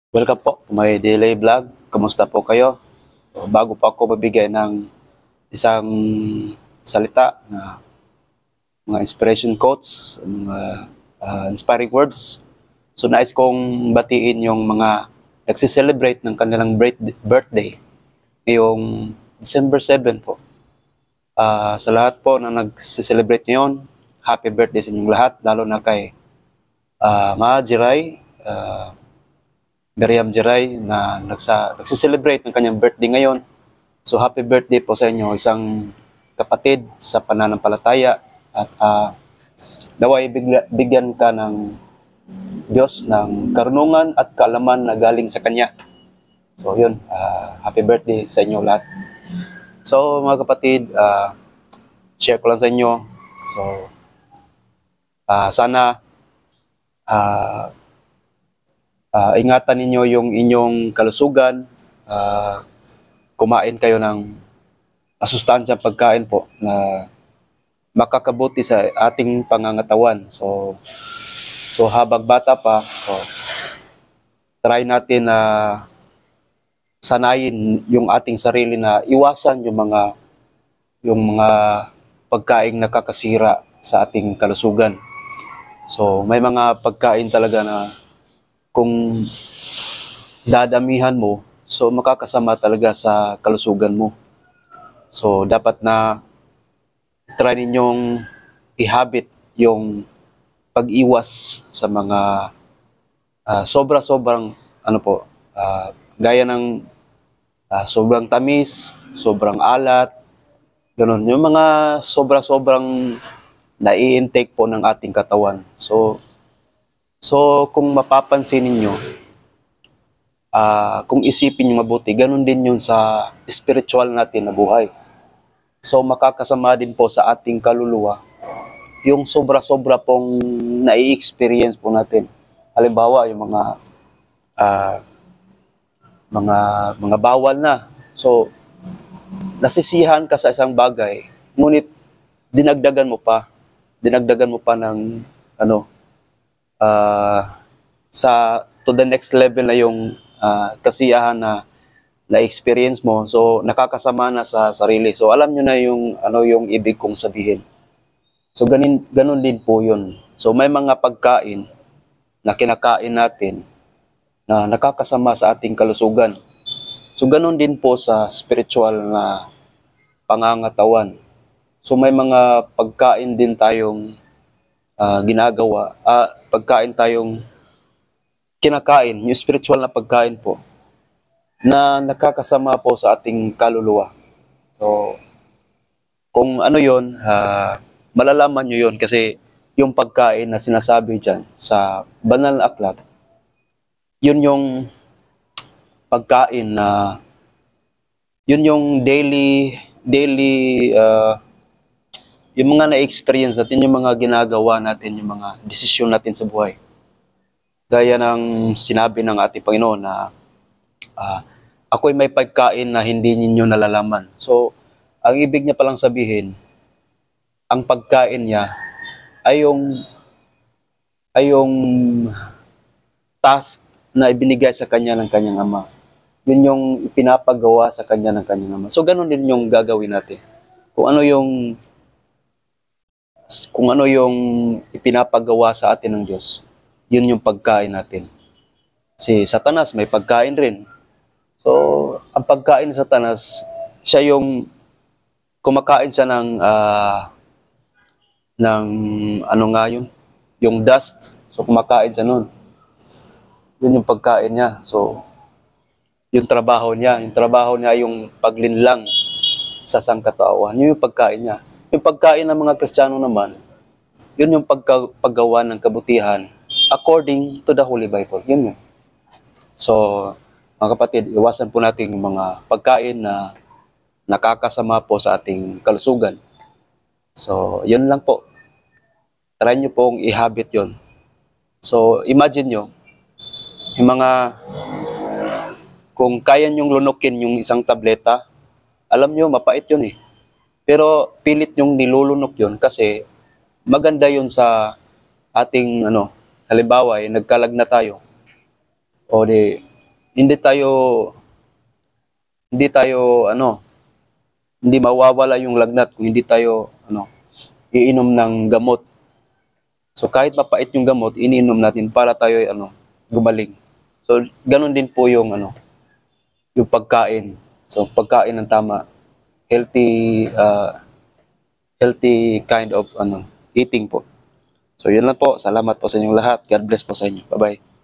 Welcome po to my daily vlog. Kamusta po kayo? So, bago po ako mabigay ng isang salita na mga inspiration quotes, mga inspiring words. So nais kong batiin yung mga nagsiselebrate ng kanilang birthday ngayong December 7 po. Sa lahat po na nagsiselebrate ngayon, happy birthday sa inyong lahat, lalo na kay Ma Jiray, Miriam Jeray na nagsiselebrate ng kanyang birthday ngayon. So happy birthday po sa inyo, isang kapatid sa pananampalataya, at naway bigyan ka ng Diyos ng karunungan at kaalaman na galing sa Kanya. So yun, happy birthday sa inyo lahat. So mga kapatid, share ko lang sa inyo. So sana ingatan ninyo yung inyong kalusugan. Kumain kayo ng masustansyang pagkain po na makakabuti sa ating pangangatawan. So habang bata pa, so try natin na sanayin yung ating sarili na iwasan yung mga pagkaing nakakasira sa ating kalusugan. So may mga pagkain talaga na kung dadamihan mo, so makakasama talaga sa kalusugan mo. So dapat na try ninyong ihabit yung pag-iwas sa mga sobra-sobrang gaya ng sobrang tamis, sobrang alat, ganun. Yung mga sobra-sobrang nai-intake po ng ating katawan. So kung mapapansin ninyo, kung isipin nyo mabuti, ganun din yun sa spiritual natin na buhay. So makakasama din po sa ating kaluluwa yung sobra-sobra pong nai-experience po natin. Halimbawa, yung mga bawal na. So nasisiyahan ka sa isang bagay, ngunit dinagdagan mo pa ng to the next level na yung kasiyahan na na-experience mo. So nakakasama na sa sarili. So alam nyo na yung ibig kong sabihin. So ganun din po yun. So may mga pagkain na kinakain natin na nakakasama sa ating kalusugan. So ganun din po sa spiritual na pangangatawan. So may mga pagkain din tayong pagkain tayong kinakain, yung spiritual na pagkain po, na nakakasama po sa ating kaluluwa. So, kung ano yun, malalaman nyo yun kasi yung pagkain na sinasabi dyan sa banal na aklat, yun yung pagkain na, yun yung daily, yung mga na-experience natin, yung mga ginagawa natin, yung mga desisyon natin sa buhay. Gaya ng sinabi ng ating Panginoon na ako'y may pagkain na hindi ninyo nalalaman. So, ang ibig niya palang sabihin, ang pagkain niya ay yung task na ibinigay sa kanya ng kanyang ama. Yun yung pinapagawa sa kanya ng kanyang ama. So, ganun din yung gagawin natin. Kung ano yung ipinapagawa sa atin ng Diyos, yun yung pagkain natin. Si Satanas may pagkain rin. So, ang pagkain ni Satanas, siya yung kumakain siya ng yung dust. So, kumakain siya nun. Yun yung pagkain niya. So, yung trabaho niya yung paglinlang sa sangkatauhan. Yun yung pagkain niya. Yung pagkain ng mga Kristiyano naman, yun yung paggawa ng kabutihan according to the Holy Bible. Yun yun. So, mga kapatid, iwasan po natin yung mga pagkain na nakakasama po sa ating kalusugan. So, yun lang po. Try nyo pong ihabit yun. So, imagine nyo, kung kaya nyong lunukin yung isang tableta, alam nyo, mapait yun eh. Pero pilit nyong nilulunok yun kasi maganda yun sa ating, halimbawa, nagkalag na tayo. O hindi tayo hindi mawawala yung lagnat kung hindi tayo iinom ng gamot. So kahit mapait yung gamot, iniinom natin para tayo gumaling. So ganun din po yung pagkain. So pagkain ng tama, healthy healthy kind of eating po. So yun lang po. Salamat po sa inyong lahat. God bless po sa inyo. Bye-bye.